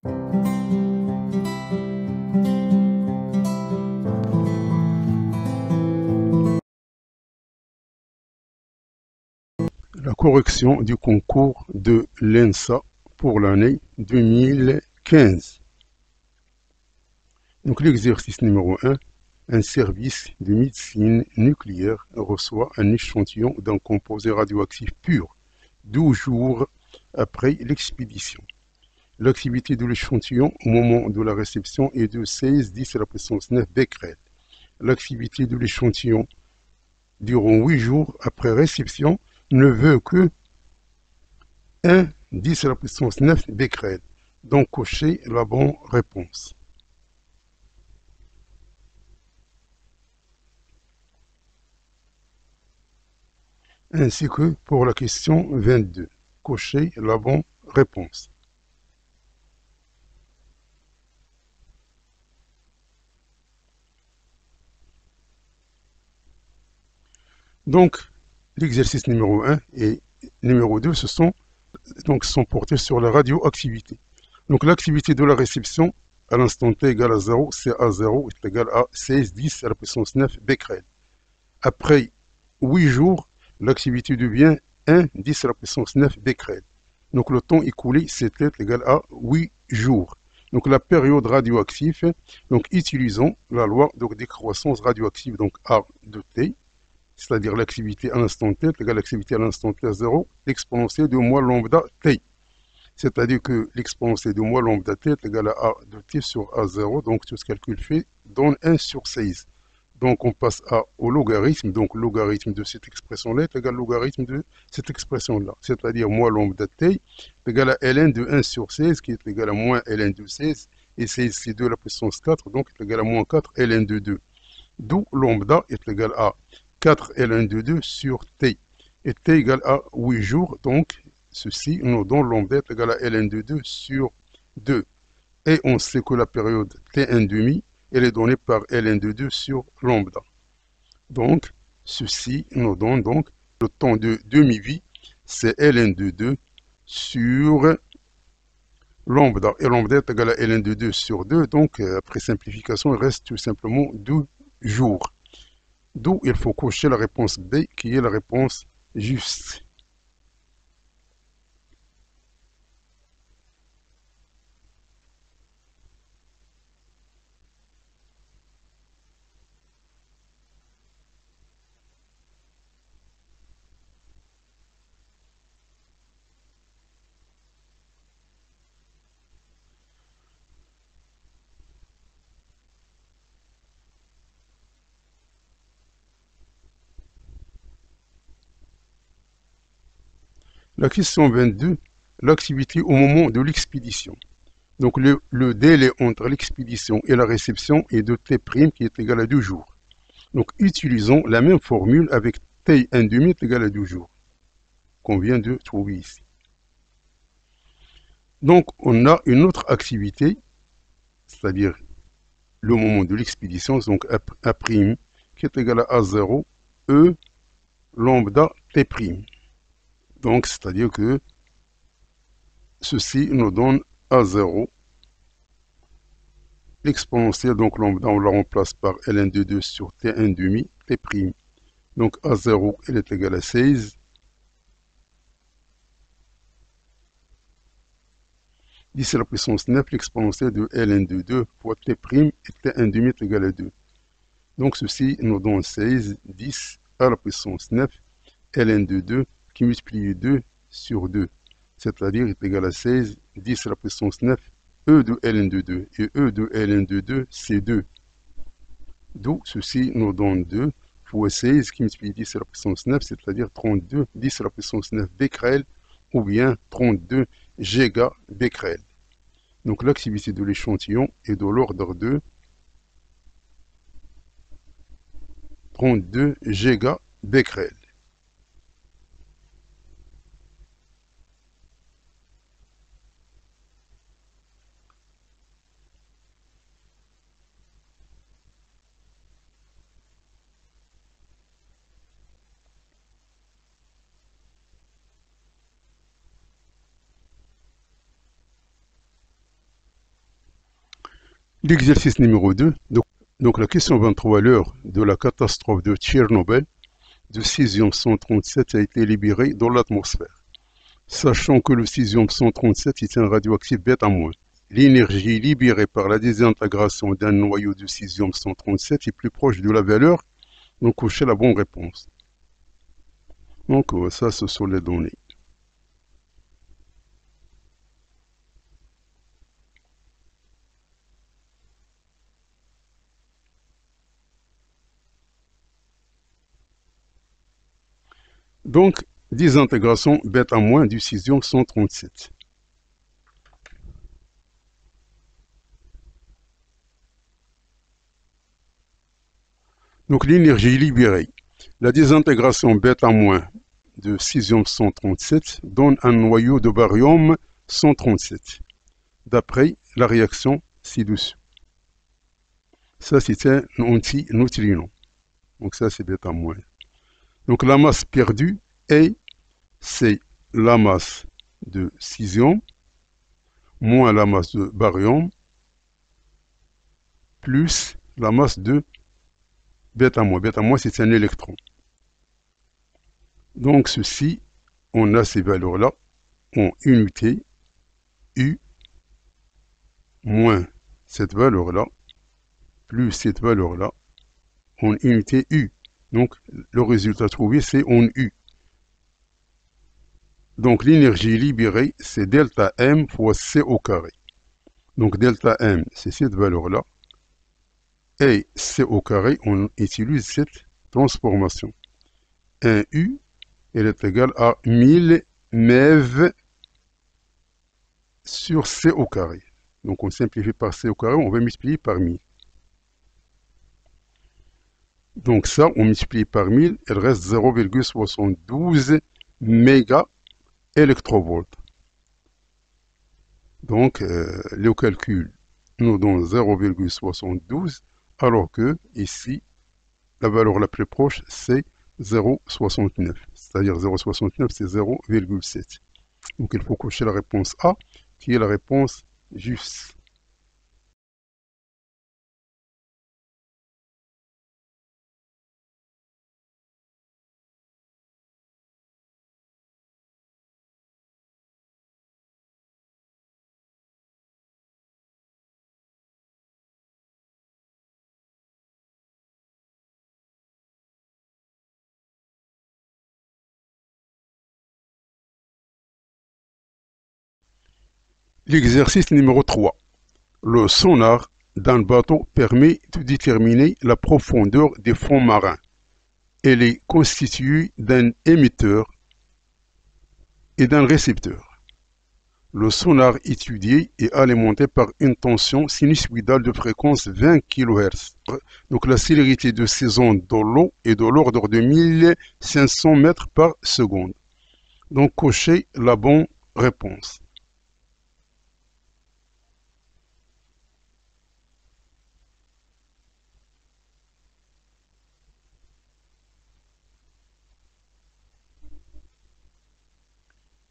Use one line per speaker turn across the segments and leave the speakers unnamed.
La correction du concours de l'ENSA pour l'année 2015. Donc l'exercice numéro 1, un service de médecine nucléaire reçoit un échantillon d'un composé radioactif pur 12 jours après l'expédition. L'activité de l'échantillon au moment de la réception est de 16 10 à la puissance 9 becquerel. L'activité de l'échantillon durant 8 jours après réception ne veut que 1 10 à la puissance 9 becquerel. Donc cochez la bonne réponse. Ainsi que pour la question 22. Cochez la bonne réponse. Donc, l'exercice numéro 1 et numéro 2 sont portés sur la radioactivité. Donc, l'activité de la réception à l'instant t égale à 0, c'est à 0 est égal à 16 10 à la puissance 9 becquerel. Après 8 jours, l'activité devient 1 10 à la puissance 9 becquerel. Donc, le temps écoulé, c'était égal à 8 jours. Donc, la période radioactive, donc utilisons la loi de décroissance radioactive, donc A de T, c'est-à-dire l'activité à l'instant t égale l'activité à l'instant t à 0, l'exponentielle de moins lambda t. C'est-à-dire que l'exponentielle de moins lambda t est égale à A de t sur A0, donc tout ce calcul fait donne 1 sur 16. Donc on passe au logarithme, donc logarithme de cette expression-là est égal au logarithme de cette expression-là, c'est-à-dire moins lambda t est égal à ln de 1 sur 16, qui est égal à moins ln de 16, et 16 c'est 2 à la puissance 4, donc est égal à moins 4 ln de 2. D'où lambda est égal à 4 ln de 2 sur t. Et t égale à 8 jours, donc ceci nous donne lambda est égal à ln de 2 sur 2. Et on sait que la période t1 demi, elle est donnée par ln de 2 sur lambda. Donc, ceci nous donne donc le temps de demi-vie, c'est ln de 2 sur lambda. Et lambda est égal à ln de 2 sur 2, donc après simplification, il reste tout simplement 2 jours. D'où il faut cocher la réponse B, qui est la réponse juste. La question 22, l'activité au moment de l'expédition. Donc le délai entre l'expédition et la réception est de T' qui est égal à 2 jours. Donc utilisons la même formule avec T1 demi est égal à 2 jours, qu'on vient de trouver ici. Donc on a une autre activité, c'est-à-dire le moment de l'expédition, donc A', qui est égal à A0, E, lambda T'. Donc c'est-à-dire que ceci nous donne A0, l'exponentielle, donc lambda, on la remplace par ln de 2 sur T1 demi, T'. Donc A0, elle est égale à 16. 10 à la puissance 9, l'exponentielle de ln de 2 fois T' et T1 demi est égal à 2. Donc ceci nous donne 16, 10 à la puissance 9, ln de 2 qui multiplie 2 sur 2. C'est-à-dire est égal à 16, 10 à la puissance 9, E de ln de 2. Et E de ln de 2, c'est 2. D'où ceci nous donne 2 fois 16 qui multiplie 10 à la puissance 9, c'est-à-dire 32, 10 à la puissance 9 becquerel, ou bien 32 gigabecquerel. Donc l'activité de l'échantillon est de l'ordre de 32 gigabecquerel. L'exercice numéro 2. Donc la question 23, l'heure de la catastrophe de Tchernobyl de césium-137 a été libérée dans l'atmosphère. Sachant que le césium-137 est un radioactif β-. L'énergie libérée par la désintégration d'un noyau de césium-137 est plus proche de la valeur. Donc cochez la bonne réponse. Donc ça, ce sont les données. Donc, désintégration β- du césium-137. Donc, l'énergie libérée. La désintégration β- de césium-137 donne un noyau de barium-137, d'après la réaction ci-dessous. Ça, c'est un antineutrino. Donc, ça, c'est β-. Donc, la masse perdue est, c'est la masse de césium moins la masse de barium plus la masse de β-. β-, c'est un électron. Donc, ceci, on a ces valeurs-là en unité U moins cette valeur-là plus cette valeur-là en unité U. Donc, le résultat trouvé, c'est en U. Donc, l'énergie libérée, c'est delta M fois C au carré. Donc, delta M, c'est cette valeur-là. Et C au carré, on utilise cette transformation. 1U, elle est égale à 1000 MeV sur C au carré. Donc, on simplifie par C au carré, on va multiplier par 1000. Donc, ça, on multiplie par 1000, il reste 0,72 méga-électrovolts. Donc, le calcul nous donne 0,72, alors que ici, la valeur la plus proche, c'est 0,69. C'est-à-dire 0,69, c'est 0,7. Donc, il faut cocher la réponse A, qui est la réponse juste. L'exercice numéro 3. Le sonar d'un bateau permet de déterminer la profondeur des fonds marins. Elle est constituée d'un émetteur et d'un récepteur. Le sonar étudié est alimenté par une tension sinusoïdale de fréquence 20 kHz. Donc la célérité de ces ondes dans l'eau est de l'ordre de 1500 mètres par seconde. Donc cochez la bonne réponse.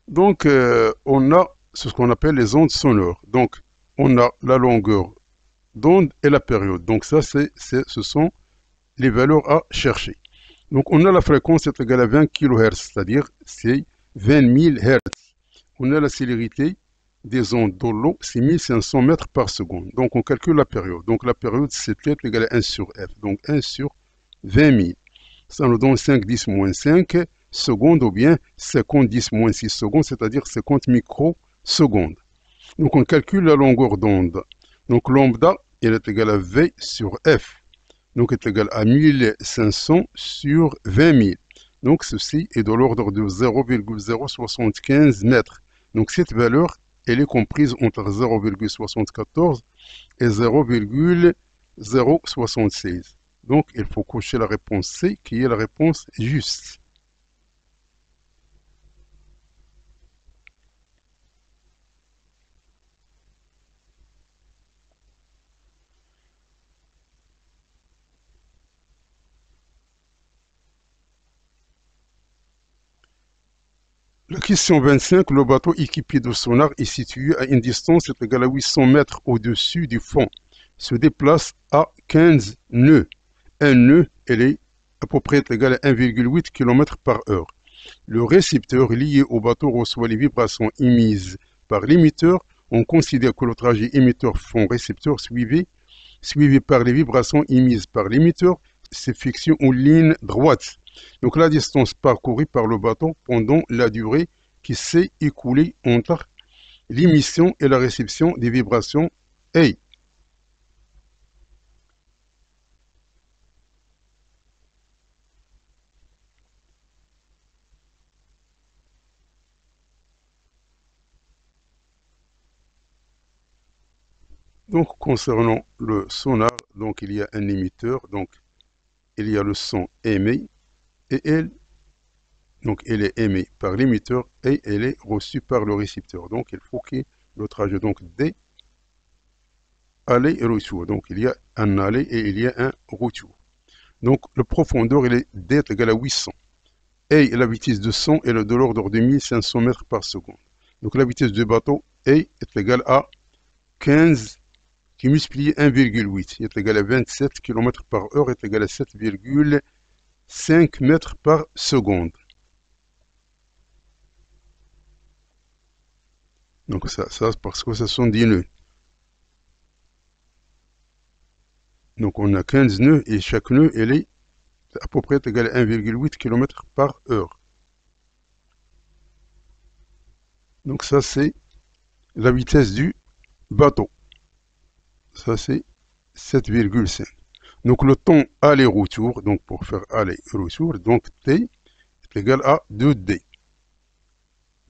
Donc, on a ce qu'on appelle les ondes sonores. Donc, on a la longueur d'onde et la période. Donc, ça, ce sont les valeurs à chercher. Donc, on a la fréquence est égale à 20 kHz, c'est-à-dire c'est 20 000 Hz. On a la célérité des ondes de l'eau, c'est 1500 mètres par seconde. Donc, on calcule la période. Donc, la période, c'est égale à 1 sur F. Donc, 1 sur 20 000. Ça nous donne 5, 10 moins 5 secondes ou bien 50, 10 moins 6 secondes, c'est-à-dire 50 microsecondes. Donc, on calcule la longueur d'onde. Donc, lambda, elle est égale à V sur F. Donc, est égal à 1500 sur 20 000. Donc, ceci est de l'ordre de 0,075 mètres. Donc, cette valeur, elle est comprise entre 0,74 et 0,076. Donc, il faut cocher la réponse C, qui est la réponse juste. La question 25, le bateau équipé de sonar est situé à une distance égale à 800 mètres au-dessus du fond se déplace à 15 nœuds. Un nœud, elle est à peu près égal à 1,8 km par heure. Le récepteur lié au bateau reçoit les vibrations émises par l'émetteur. On considère que le trajet émetteur-fond-récepteur suivi par les vibrations émises par l'émetteur s'est fixé en ligne droite. Donc la distance parcourue par le bateau pendant la durée qui s'est écoulée entre l'émission et la réception des vibrations est. Donc concernant le sonar, donc il y a un émetteur, donc il y a le son émis et elle est émise par l'émetteur et elle est reçue par le récepteur. Donc il faut que le trajet donc D aller et retour. Donc il y a un aller et il y a un retour. Donc la profondeur il est D est égal à 800. Et la vitesse de son est de l'ordre de 1500 mètres par seconde. Donc la vitesse du bateau est égale à 15 qui multiplie 1,8 est égal à 27 km par heure est égal à 7,5 mètres par seconde. Donc ça parce que ce sont des nœuds. Donc on a 15 nœuds et chaque nœud elle est à peu près égal à 1,8 km par heure. Donc ça c'est la vitesse du bateau. Ça c'est 7,5. Donc le temps aller-retour, donc pour faire aller-retour, donc T est égal à 2D.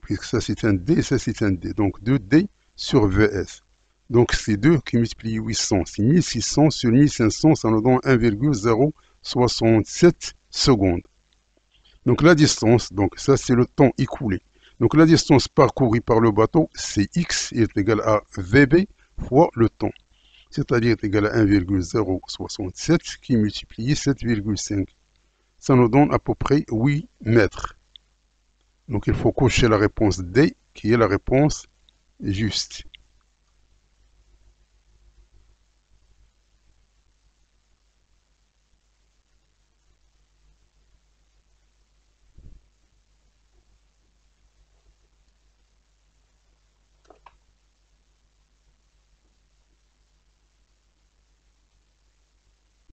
Puisque ça c'est un D, ça c'est un D. Donc 2D sur VS. Donc c'est 2 qui multiplie 800, c'est 1600 sur 1500, ça nous donne 1,067 secondes. Donc la distance, donc ça c'est le temps écoulé. Donc la distance parcourue par le bateau, c'est X est égal à VB fois le temps. C'est-à-dire est égal à 1,067 qui multiplie 7,5. Ça nous donne à peu près 8 mètres. Donc il faut cocher la réponse D qui est la réponse juste.